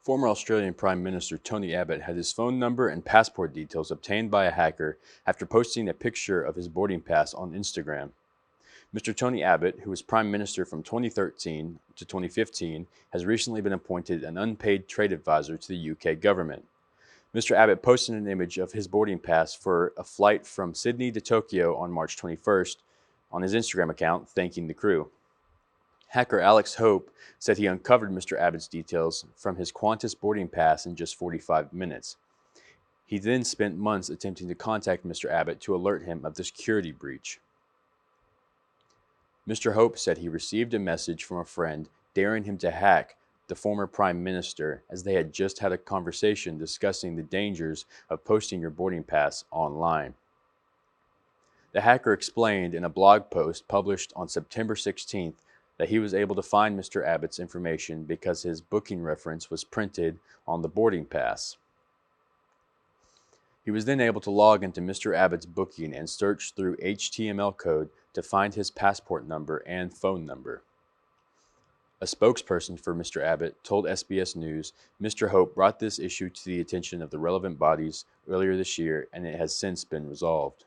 Former Australian Prime Minister Tony Abbott had his phone number and passport details obtained by a hacker after posting a picture of his boarding pass on Instagram. Mr. Tony Abbott, who was Prime Minister from 2013 to 2015, has recently been appointed an unpaid trade advisor to the UK government. Mr. Abbott posted an image of his boarding pass for a flight from Sydney to Tokyo on March 21st on his Instagram account, thanking the crew. Hacker Alex Hope said he uncovered Mr. Abbott's details from his Qantas boarding pass in just 45 minutes. He then spent months attempting to contact Mr. Abbott to alert him of the security breach. Mr. Hope said he received a message from a friend daring him to hack the former prime minister, as they had just had a conversation discussing the dangers of posting your boarding pass online. The hacker explained in a blog post published on September 16th that he was able to find Mr. Abbott's information because his booking reference was printed on the boarding pass. He was then able to log into Mr. Abbott's booking and search through HTML code to find his passport number and phone number. A spokesperson for Mr. Abbott told SBS News Mr. Hope brought this issue to the attention of the relevant bodies earlier this year, and it has since been resolved.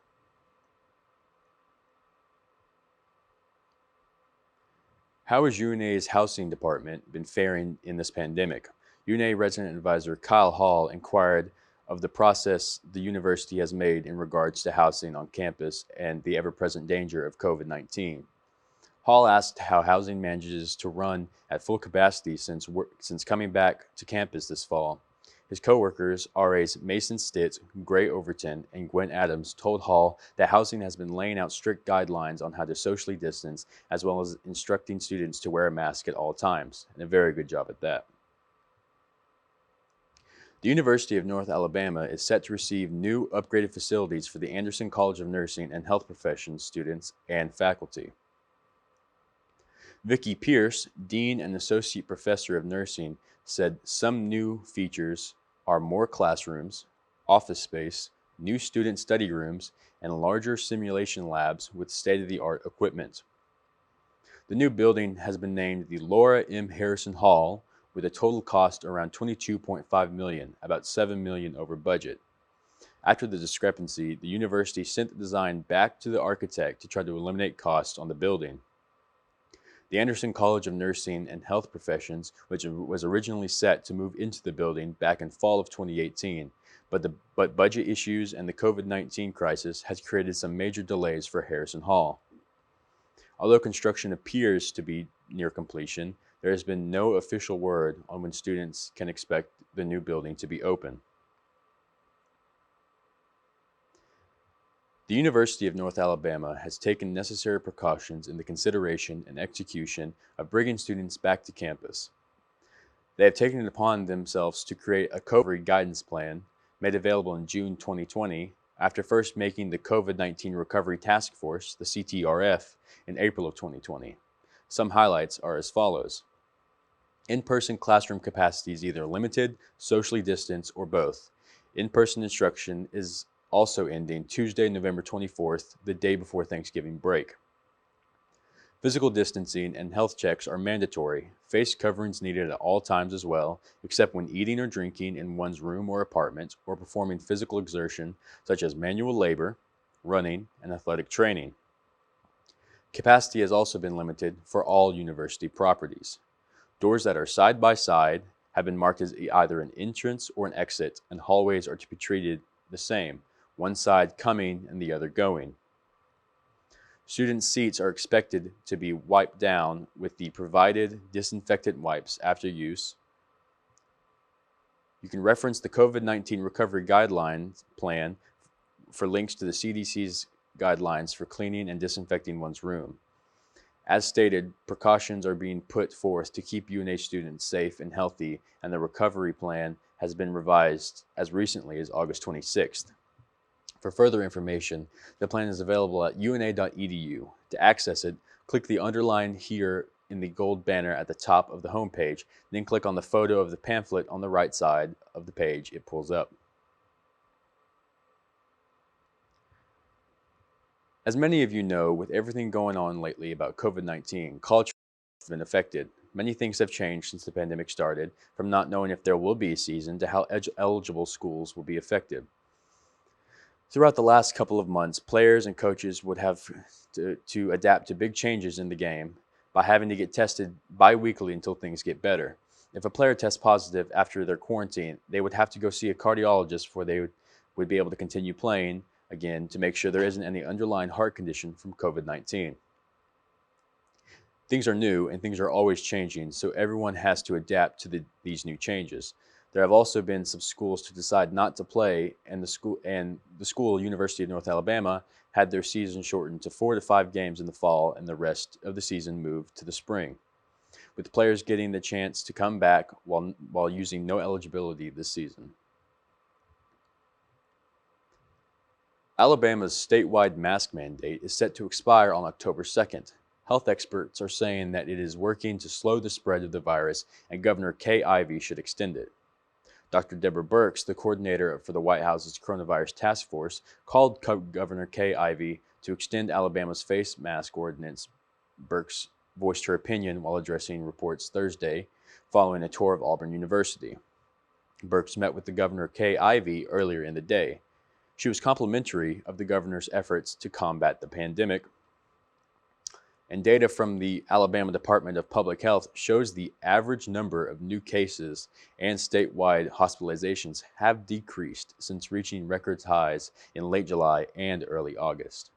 How has UNA's housing department been faring in this pandemic? UNA resident advisor Kyle Hall inquired of the process the university has made in regards to housing on campus and the ever-present danger of COVID-19. Hall asked how housing manages to run at full capacity since coming back to campus this fall. His co-workers, RAs Mason Stitt, Gray Overton, and Gwen Adams, told Hall that housing has been laying out strict guidelines on how to socially distance, as well as instructing students to wear a mask at all times, and a very good job at that. The University of North Alabama is set to receive new upgraded facilities for the Anderson College of Nursing and Health Professions students and faculty. Vicki Pierce, Dean and Associate Professor of Nursing, said some new features are more classrooms, office space, new student study rooms, and larger simulation labs with state-of-the-art equipment. The new building has been named the Laura M. Harrison Hall, with a total cost around $22.5 million, about $7 million over budget. After the discrepancy, the university sent the design back to the architect to try to eliminate costs on the building. The Anderson College of Nursing and Health Professions, which was originally set to move into the building back in fall of 2018, but budget issues and the COVID-19 crisis has created some major delays for Harrison Hall. Although construction appears to be near completion, there has been no official word on when students can expect the new building to be open. The University of North Alabama has taken necessary precautions in the consideration and execution of bringing students back to campus. They have taken it upon themselves to create a COVID guidance plan made available in June 2020, after first making the COVID-19 Recovery Task Force, the CTRF, in April of 2020. Some highlights are as follows. In-person classroom capacity is either limited, socially distanced, or both. In-person instruction is also ending Tuesday, November 24th, the day before Thanksgiving break. Physical distancing and health checks are mandatory, face coverings needed at all times as well, except when eating or drinking in one's room or apartment, or performing physical exertion such as manual labor, running, and athletic training. Capacity has also been limited for all university properties. Doors that are side by side have been marked as either an entrance or an exit, and hallways are to be treated the same, one side coming and the other going. Student seats are expected to be wiped down with the provided disinfectant wipes after use. You can reference the COVID-19 Recovery Guidelines Plan for links to the CDC's guidelines for cleaning and disinfecting one's room. As stated, precautions are being put forth to keep UNA students safe and healthy, and the recovery plan has been revised as recently as August 26th. For further information, the plan is available at una.edu. To access it, click the underline here in the gold banner at the top of the homepage, then click on the photo of the pamphlet on the right side of the page it pulls up. As many of you know, with everything going on lately about COVID-19, college has been affected. many things have changed since the pandemic started, from not knowing if there will be a season to how eligible schools will be affected. Throughout the last couple of months, players and coaches would have to adapt to big changes in the game by having to get tested bi-weekly until things get better. If a player tests positive after their quarantine, they would have to go see a cardiologist before they would be able to continue playing again to make sure there isn't any underlying heart condition from COVID-19. Things are new and things are always changing, so everyone has to adapt to these new changes. There have also been some schools to decide not to play, and the school, University of North Alabama, had their season shortened to 4 to 5 games in the fall, and the rest of the season moved to the spring, with players getting the chance to come back while using no eligibility this season. Alabama's statewide mask mandate is set to expire on October 2nd. Health experts are saying that it is working to slow the spread of the virus, and Governor Kay Ivey should extend it. Dr. Deborah Birx, the coordinator for the White House's coronavirus task force, called Governor Kay Ivey to extend Alabama's face mask ordinance. Birx voiced her opinion while addressing reports Thursday following a tour of Auburn University. Birx met with the Governor Kay Ivey earlier in the day. She was complimentary of the governor's efforts to combat the pandemic, and data from the Alabama Department of Public Health shows the average number of new cases and statewide hospitalizations have decreased since reaching record highs in late July and early August.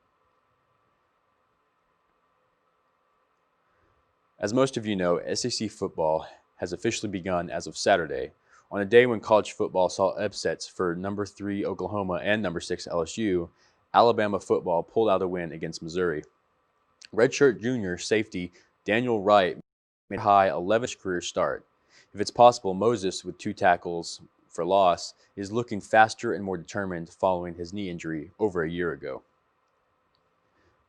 As most of you know, SEC football has officially begun as of Saturday, on a day when college football saw upsets for number 3 Oklahoma and number 6 LSU. Alabama football pulled out a win against Missouri. Redshirt junior safety Daniel Wright made a high 11th career start. If it's possible, Moses, with 2 tackles for loss, is looking faster and more determined following his knee injury over a year ago.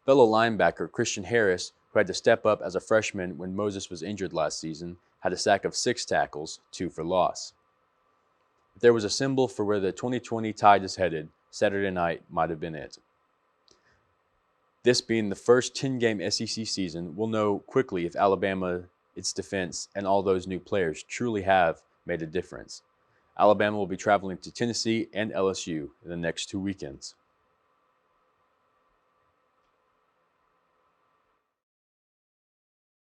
Fellow linebacker Christian Harris, who had to step up as a freshman when Moses was injured last season, had a sack of 6 tackles, 2 for loss. If there was a symbol for where the 2020 Tide is headed, Saturday night might have been it. This being the first 10-game SEC season, we'll know quickly if Alabama, its defense, and all those new players truly have made a difference. Alabama will be traveling to Tennessee and LSU in the next 2 weekends.